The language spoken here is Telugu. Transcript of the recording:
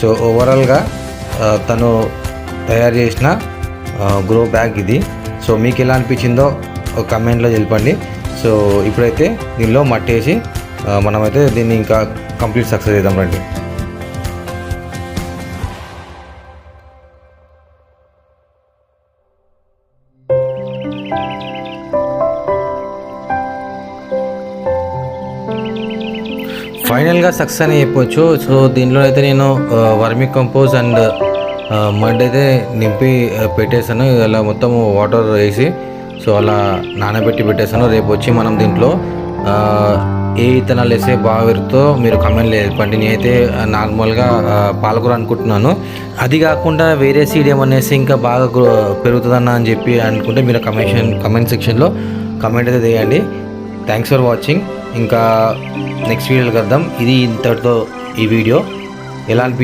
సో ఓవరాల్గా తను తయారు చేసిన గ్రో బ్యాగ్ ఇది. సో మీకు ఎలా అనిపించిందో ఒక కమెంట్లో తెలపండి. సో ఇప్పుడైతే దీనిలో మట్టి వేసి మనమైతే దీన్ని ఇంకా కంప్లీట్ సక్సెస్ చేద్దాం రండి. ఫైనల్గా సక్సెస్ అని చెప్పొచ్చు. సో దీనిలో అయితే నేను వర్మి కంపోజ్ అండ్ మడ్ అయితే నింపి పెట్టేశాను. ఇలా మొత్తం వాటర్ వేసి సో అలా నానబెట్టి పెట్టేశాను. రేపు వచ్చి మనం దీంట్లో ఏ విత్తనాలు వేస్తే బాగా పెరుగుతో మీరు కమెంట్లో చెప్పండి. నేనైతే నార్మల్గా పాలకూర అనుకుంటున్నాను. అది కాకుండా వేరే సీడ్ ఏమనేసి ఇంకా బాగా పెరుగుతుందన్న అని చెప్పి అనుకుంటే మీరు కమెంట్ సెక్షన్లో కమెంట్ అయితే చేయండి. Thanks for watching. ఇంకా నెక్స్ట్ వీడియోలో కలుద్దాం. ఇది ఇంతటితో ఈ వీడియో ఎలా అనిపించింది